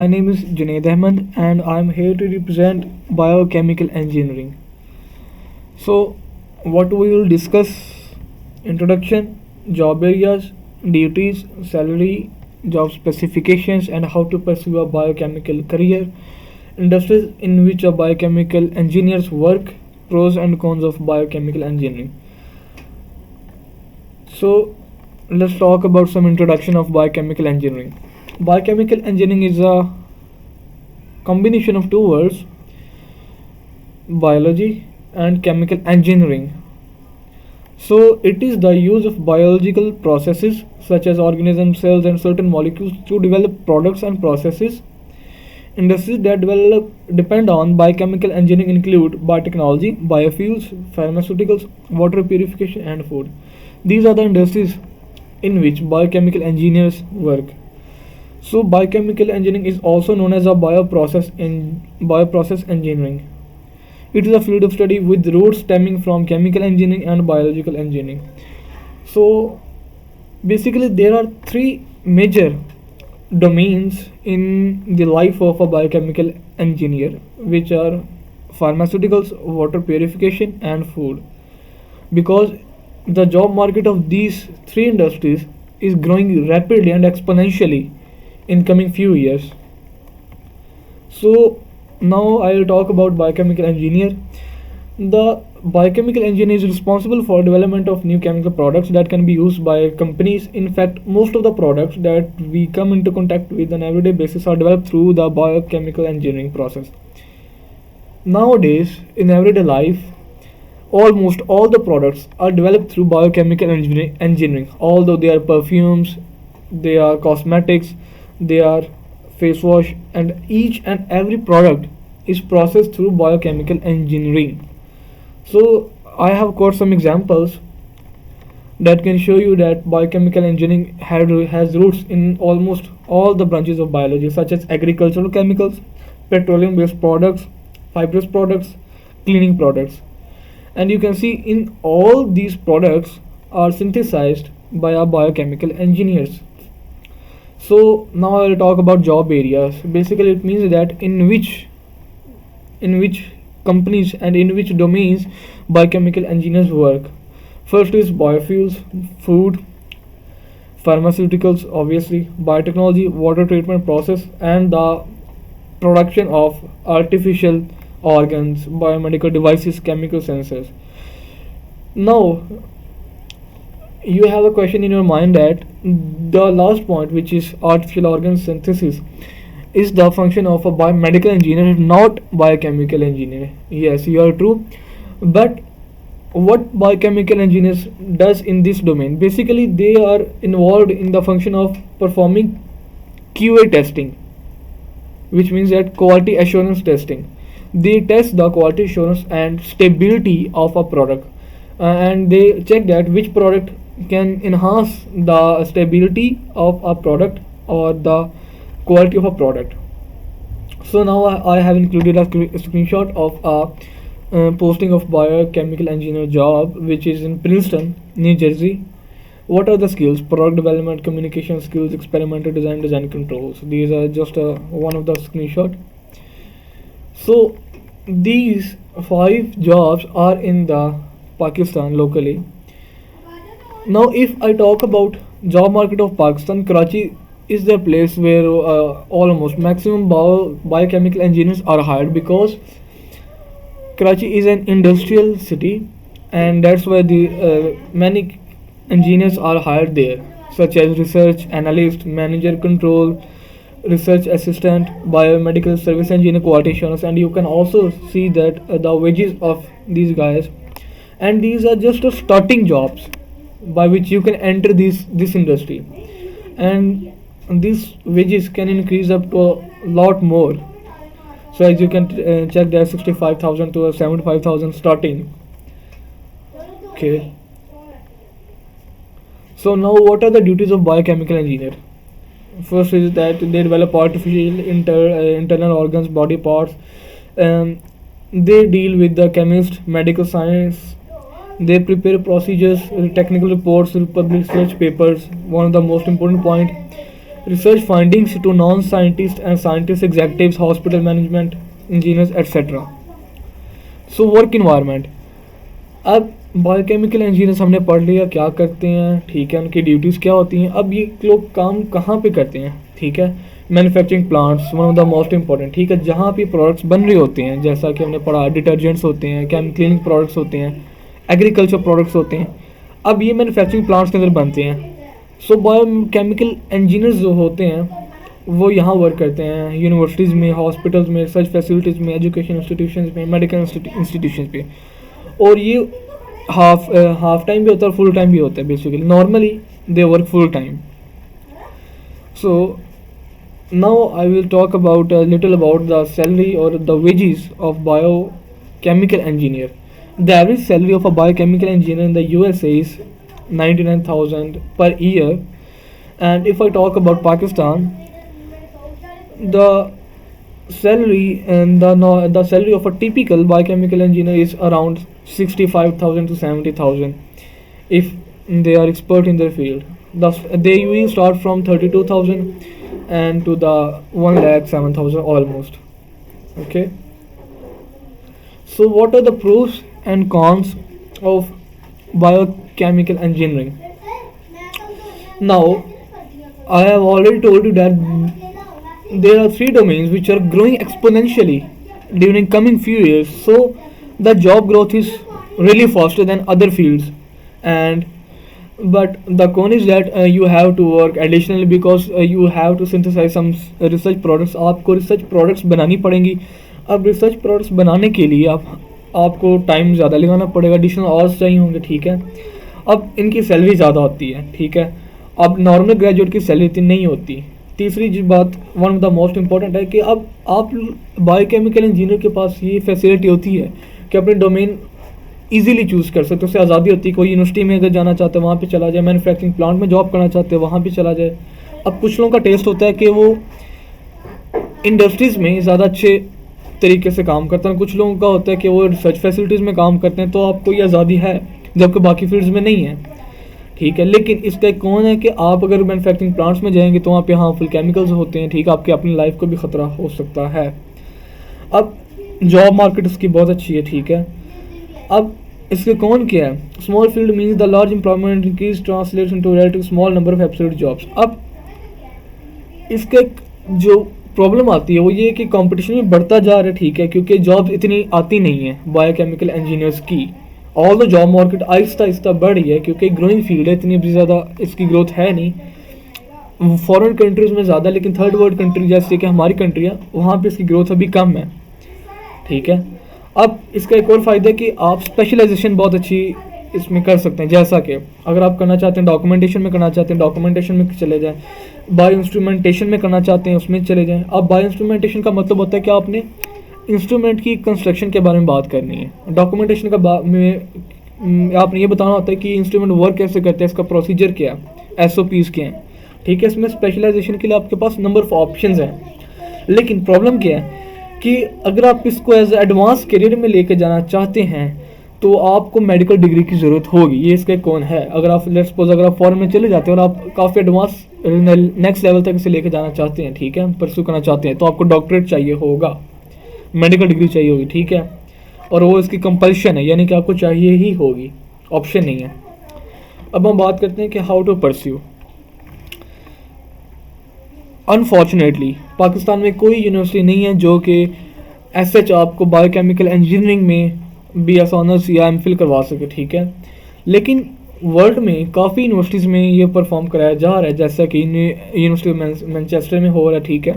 My name is Junaid Ahmed and I am here to represent biochemical engineering. So, what we will discuss: introduction, job areas, duties, salary, job specifications, and how to pursue a biochemical career, industries in which a biochemical engineers work, pros and cons of biochemical engineering. So, let's talk about some introduction of biochemical engineering. Biochemical engineering is a combination of two words, biology and chemical engineering. So, it is the use of biological processes such as organisms, cells, and certain molecules to develop products and processes. Industries that depend on biochemical engineering include biotechnology, biofuels, pharmaceuticals, water purification, and food. These are the industries in which biochemical engineers work. So, biochemical engineering is also known as a bioprocess engineering. It is a field of study with roots stemming from chemical engineering and biological engineering. So, basically, there are three major domains in the life of a biochemical engineer, which are pharmaceuticals, water purification, and food. Because the job market of these three industries is growing rapidly and exponentially in coming few years. So now I will talk about biochemical engineer. The biochemical engineer is responsible for development of new chemical products that can be used by companies. In fact, most of the products that we come into contact with on everyday basis are developed through the biochemical engineering process. Nowadays, in everyday life, almost all the products are developed through biochemical engineering. Although they are perfumes, they are cosmetics, they are face wash, and each and every product is processed through biochemical engineering. So I have got some examples that can show you that biochemical engineering has roots in almost all the branches of biology, such as agricultural chemicals, petroleum based products, fibrous products, cleaning products. And you can see in all these products are synthesized by our biochemical engineers. So now I will talk about job areas. Basically, it means that in which companies and in which domains biochemical engineers work. First is biofuels, food, pharmaceuticals, obviously, biotechnology, water treatment process, and the production of artificial organs, biomedical devices, chemical sensors. Now, you have a question in your mind that the last point, which is artificial organ synthesis, is the function of a biomedical engineer, not biochemical engineer. Yes, you are true. But what biochemical engineers does in this domain? Basically, they are involved in the function of performing QA testing, which means that quality assurance testing. They test the quality assurance and stability of a product, and they check that which product can enhance the stability of a product or the quality of a product. So now I have included a screenshot of a posting of biochemical engineer job, which is in Princeton, New Jersey. What are the skills? Product development, communication skills, experimental design, design controls. These are just one of the screenshot. So these five jobs are in the Pakistan locally. Now, if I talk about job market of Pakistan, Karachi is the place where almost maximum biochemical engineers are hired, because Karachi is an industrial city, and that's why the many engineers are hired there, such as research analyst, manager control, research assistant, biomedical service engineer, quality assurance, and you can also see that the wages of these guys, and these are just the starting jobs by which you can enter this industry, and these wages can increase up to a lot more. So as you can check, there are 65,000 to 75,000 starting. Okay. So now, what are the duties of biochemical engineer? First is that they develop artificial internal organs, body parts. They deal with the chemist, medical science. They prepare procedures, technical reports, publish research papers. One of the most important point, research findings to non-scientists and scientists, executives, hospital management, engineers, etc. So work environment, अब biochemical engineers हमने पढ़ लिया क्या करते हैं, ठीक है, उनकी ड्यूटीज़ क्या होती हैं। अब ये लोग काम कहाँ पे करते हैं, ठीक है, manufacturing plants one of the most important, ठीक है, जहाँ पे प्रोडक्ट्स बन रहे होते हैं, जैसा कि हमने पढ़ा डिटर्जेंट्स होते हैं, क्लीनिंग प्रोडक्ट्स होते हैं, एग्रीकल्चर प्रोडक्ट्स होते हैं। अब ये मैन्युफैक्चरिंग प्लांट्स के अंदर बनते हैं। सो बायोकेमिकल इंजीनियर्स जो होते हैं वो यहाँ वर्क करते हैं यूनिवर्सिटीज़ में, हॉस्पिटल्स में, रिसर्च फैसिलिटीज़ में, एजुकेशन इंस्टीट्यूशंस में, मेडिकल इंस्टीट्यूशंस पे। और ये हाफ टाइम भी होता है और फुल टाइम भी होता है। Basically normally they work full time. So now I will talk about little about the salary और the wages of biochemical engineer. The average salary of a biochemical engineer in the USA is 99,000 per year, and if I talk about Pakistan, the the salary of a typical biochemical engineer is around 65,000 to 70,000 if they are expert in their field. They usually start from 32,000 and to the 1,07,000 almost. Okay. So what are the pros and cons of biochemical engineering? Now, I have already told you that there are three domains which are growing exponentially during coming few years. So the job growth is really faster than other fields, and but the con is that you have to work additionally because you have to synthesize some research products. आपको research products बनानी पड़ेंगी। अब research products बनाने के लिए आपको time ज़्यादा लगाना पड़ेगा, एडिशनल आवर्स चाहिए होंगे, ठीक है। अब इनकी सैलरी ज़्यादा होती है, ठीक है। अब नॉर्मल ग्रेजुएट की सैलरी इतनी नहीं होती। तीसरी जो बात one of the most important है कि अब आप बायोकेमिकल इंजीनियर के पास ये फैसिलिटी होती है कि अपने डोमेन इजीली चूज़ कर सकते हो, उससे आज़ादी होती है। कोई यूनिवर्सिटी में अगर जाना चाहते हैं वहाँ पे चला जाए, मैन्युफैक्चरिंग प्लांट में जॉब करना चाहते हैं वहाँ पे चला जाए। अब कुछ लोगों का टेस्ट होता है कि वो इंडस्ट्रीज़ में ज़्यादा अच्छे तरीके से काम करते हैं, कुछ लोगों का होता है कि वो रिसर्च फैसिलिटीज़ में काम करते हैं। तो आपको ये आज़ादी है जबकि बाकी फील्ड्स में नहीं है, ठीक है। लेकिन इसका एक कौन है कि आप अगर मैन्युफैक्चरिंग प्लांट्स में जाएंगे तो वहाँ पे हार्मफुल केमिकल्स होते हैं, ठीक है, आपके अपनी लाइफ को भी ख़तरा हो सकता है। अब जॉब मार्केट उसकी बहुत अच्छी है, ठीक है। अब इसके कौन क्या है, small field means the large employment increase translates into relative small number of absolute jobs. अब इसके जो प्रॉब्लम आती है वो ये कि कंपटीशन भी बढ़ता जा रहा है, ठीक है, क्योंकि जॉब इतनी आती नहीं है बायोकेमिकल इंजीनियर्स की। All the job market Aahista Aahista बढ़ रही है क्योंकि ग्रोइंग फील्ड है, इतनी ज़्यादा इसकी ग्रोथ है नहीं फॉरेन कंट्रीज़ में ज़्यादा, लेकिन थर्ड वर्ल्ड कंट्री जैसे कि हमारी कंट्री है वहाँ पे इसकी ग्रोथ अभी कम है, ठीक है। अब इसका एक और फ़ायदा है कि आप स्पेशलाइजेशन बहुत अच्छी इसमें कर सकते हैं। जैसा कि अगर आप करना चाहते हैं डॉक्यूमेंटेशन में करना चाहते हैं डॉक्यूमेंटेशन में चले जाएं, बायो इंस्ट्रूमेंटेशन में करना चाहते हैं उसमें चले जाएं। अब बायो इंस्ट्रूमेंटेशन का मतलब होता है कि आपने इंस्ट्रूमेंट की कंस्ट्रक्शन के बारे में बात करनी है। डॉक्यूमेंटेशन का में आपने ये बताना होता है कि इंस्ट्रूमेंट वर्क कैसे करता है, इसका प्रोसीजर क्या है, SOPs क्या हैं, ठीक है। इसमें स्पेशलाइजेशन के लिए आपके पास नंबर ऑफ ऑप्शंस हैं। लेकिन प्रॉब्लम क्या है कि अगर आप इसको एज एडवांस करियर में लेके जाना चाहते हैं तो आपको मेडिकल डिग्री की ज़रूरत होगी। ये इसका कौन है, अगर आप लेट्स सपोज अगर आप फॉरेन में चले जाते हैं और आप काफ़ी एडवांस नेक्स्ट लेवल तक इसे लेके जाना चाहते हैं, ठीक है, परस्यू करना चाहते हैं, तो आपको डॉक्टरेट चाहिए होगा, मेडिकल डिग्री चाहिए होगी, ठीक है। और वो इसकी कंपल्शन है, यानी कि आपको चाहिए ही होगी, ऑप्शन नहीं है। अब हम बात करते हैं कि how to pursue. Unfortunately Pakistan में कोई यूनिवर्सिटी नहीं है जो कि एसएच आपको बायोकेमिकल इंजीनियरिंग में BS ऑनर्स या MPhil करवा सके, ठीक है। लेकिन वर्ल्ड में काफ़ी यूनिवर्सिटीज़ में ये परफॉर्म कराया जा रहा है, जैसा कि यूनिवर्सिटी मैनचेस्टर में हो रहा है, ठीक है।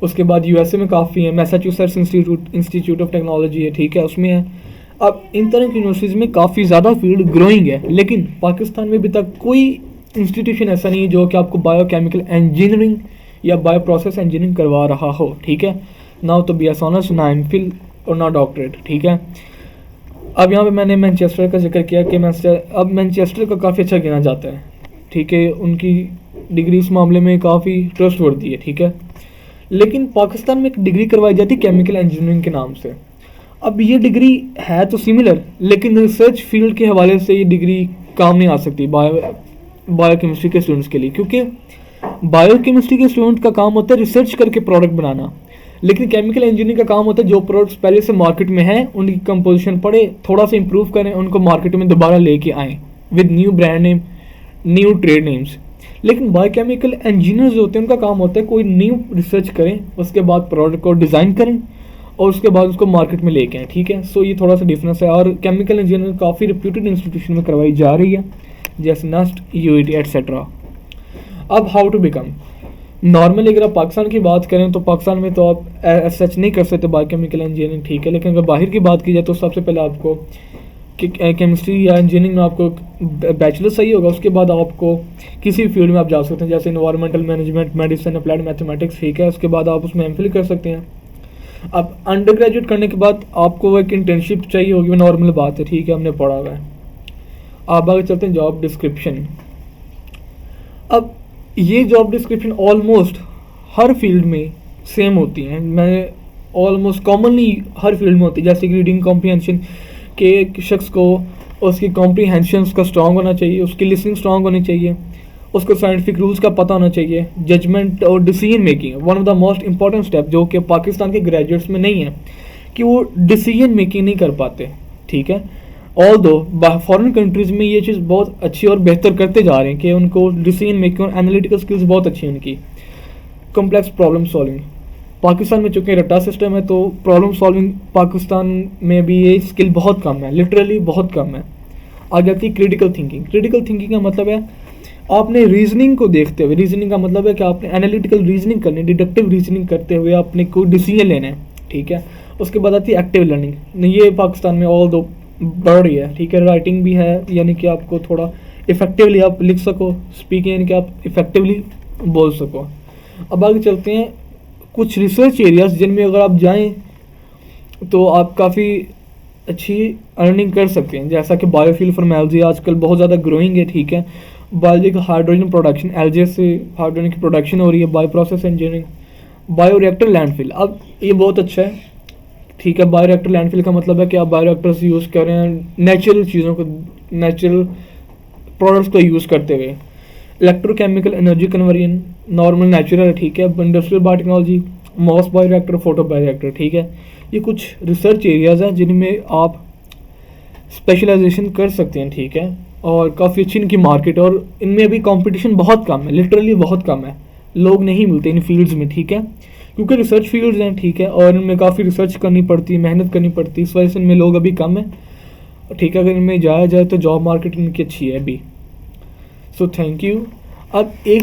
उसके बाद USA में काफ़ी है, मैसाचुसेट्स इंस्टीट्यूट ऑफ टेक्नोलॉजी है, ठीक है, उसमें है। अब इन तरह की यूनिवर्सिटीज़ में काफ़ी ज़्यादा फील्ड ग्रोइंग है, लेकिन पाकिस्तान में अभी तक कोई इंस्टीट्यूशन ऐसा नहीं है जो कि आपको बायोकेमिकल इंजीनियरिंग या बायो प्रोसेस इंजीनियरिंग करवा रहा हो, ठीक है। ना तो BS ऑनर्स, ना MPhil और ना डॉक्टरेट, ठीक है। अब यहाँ पे मैंने मैनचेस्टर का जिक्र किया कि अब मैनचेस्टर का काफ़ी अच्छा गिना जाता है, ठीक है, उनकी डिग्री इस मामले में काफ़ी ट्रस्टवर्दी है, ठीक है। लेकिन पाकिस्तान में एक डिग्री करवाई जाती है केमिकल इंजीनियरिंग के नाम से। अब ये डिग्री है तो सिमिलर, लेकिन रिसर्च फील्ड के हवाले से ये डिग्री काम नहीं आ सकती बायोकेमिस्ट्री के स्टूडेंट्स के लिए, क्योंकि बायोकेमिस्ट्री के स्टूडेंट का काम होता है रिसर्च करके प्रोडक्ट बनाना, लेकिन केमिकल इंजीनियरिंग का काम होता है जो प्रोडक्ट्स पहले से मार्केट में हैं उनकी कंपोजिशन पढ़े, थोड़ा सा इंप्रूव करें, उनको मार्केट में दोबारा लेके आएँ with new brand name, new trade names. लेकिन बायोकेमिकल इंजीनियर्स जो होते हैं उनका काम होता है कोई न्यू रिसर्च करें, उसके बाद प्रोडक्ट को डिज़ाइन करें और उसके बाद उसको मार्केट में लेके आएँ। ठीक है, सो ये थोड़ा सा डिफरेंस है। और केमिकल इंजीनियरिंग काफ़ी रिप्यूटेड इंस्टीट्यूशन में करवाई जा रही है, जैसे नस्ट, यूईटी एट्सेट्रा। अब हाउ टू बिकम, नॉर्मली अगर आप पाकिस्तान की बात करें तो पाकिस्तान में तो आप सच नहीं कर सकते बायोकेमिकल इंजीनियरिंग, ठीक है, लेकिन अगर बाहर की बात की जाए तो सबसे पहले आपको केमिस्ट्री या इंजीनियरिंग में आपको बैचलर सही होगा, उसके बाद आपको किसी भी फील्ड में आप जा सकते हैं, जैसे environmental management, medicine, applied mathematics, ठीक है, उसके बाद आप उसमें एमफिल कर सकते हैं। अब अंडर ग्रेजुएट करने के बाद आपको एक इंटर्नशिप चाहिए होगी, वो नॉर्मल बात है, ठीक है, हमने पढ़ा हुआ है। आप आगे चलते हैं जॉब डिस्क्रिप्शन। अब ये जॉब डिस्क्रिप्शन ऑलमोस्ट हर फील्ड में सेम होती हैं, मैं ऑलमोस्ट कॉमनली हर फील्ड में होती है, जैसे कि रीडिंग कॉम्प्रीहेंशन के एक शख्स को उसकी कॉम्प्रीहेंशन का स्ट्रांग होना चाहिए, उसकी लिसनिंग स्ट्रांग होनी चाहिए, उसको साइंटिफिक रूल्स का पता होना चाहिए, जजमेंट और decision making one of the most important step जो कि पाकिस्तान के ग्रेजुएट्स में नहीं है कि वो डिसीजन मेकिंग नहीं कर पाते, ठीक है। ऑल दो फॉरेन कंट्रीज़ में ये चीज़ बहुत अच्छी और बेहतर करते जा रहे हैं कि उनको डिसीजन मेकिंग और एनालिटिकल स्किल्स बहुत अच्छी हैं उनकी। कॉम्प्लेक्स प्रॉब्लम सॉल्विंग, पाकिस्तान में चूँकि रट्टा सिस्टम है तो प्रॉब्लम सॉल्विंग पाकिस्तान में भी ये स्किल बहुत कम है, लिटरली बहुत कम है। आ जाती है क्रिटिकल थिंकिंग। क्रिटिकल थिंकिंग का मतलब है आपने रीजनिंग को देखते हुए, रीजनिंग का मतलब है कि आपने एनालिटिकल रीजनिंग करनी, डिडक्टिव रीजनिंग करते हुए आपने कोई डिसीजन लेना है, ठीक है। उसके बाद आती है एक्टिव लर्निंग, ये पाकिस्तान में ऑल दो बढ़ रही है, ठीक है। राइटिंग भी है, यानी कि आपको थोड़ा इफेक्टिवली आप लिख सको, स्पीकिंग यानी कि आप इफेक्टिवली बोल सको। अब आगे चलते हैं कुछ रिसर्च एरियाज जिनमें अगर आप जाएं तो आप काफ़ी अच्छी अर्निंग कर सकते हैं, जैसा कि बायोफ्यूल फ्रॉम एलजी आजकल बहुत ज़्यादा ग्रोइंग है, ठीक है। बायोलॉजी का हाइड्रोजन प्रोडक्शन, एलजे से हाइड्रोजन की प्रोडक्शन हो रही है, bio process engineering, bioreactor landfill. अब ये बहुत अच्छा है, ठीक है। बायोरिएक्टर लैंडफिल का मतलब है कि आप बायोरिएक्टर्स यूज़ कर रहे हैं नेचुरल चीज़ों को, नेचुरल प्रोडक्ट्स को यूज़ करते हुए। Electrochemical energy conversion normal natural, ठीक है। Industrial biotechnology, moss bioreactor, photo bioreactor, ठीक है। ये कुछ रिसर्च एरियाज़ हैं जिनमें आप स्पेशलाइजेशन कर सकते हैं, ठीक है। और काफ़ी अच्छी इनकी मार्केट, और इनमें अभी कंपटीशन बहुत कम है, लिटरली बहुत कम है, लोग नहीं मिलते इन फील्ड्स में, ठीक है, क्योंकि रिसर्च फील्ड्स हैं, ठीक है, और इनमें काफ़ी रिसर्च करनी पड़ती है, मेहनत करनी पड़ती है, इस वजह से इनमें लोग अभी कम है, ठीक है। अगर इनमें जाया जाए तो जॉब मार्केट इनकी अच्छी है अभी। So thank you. अब एक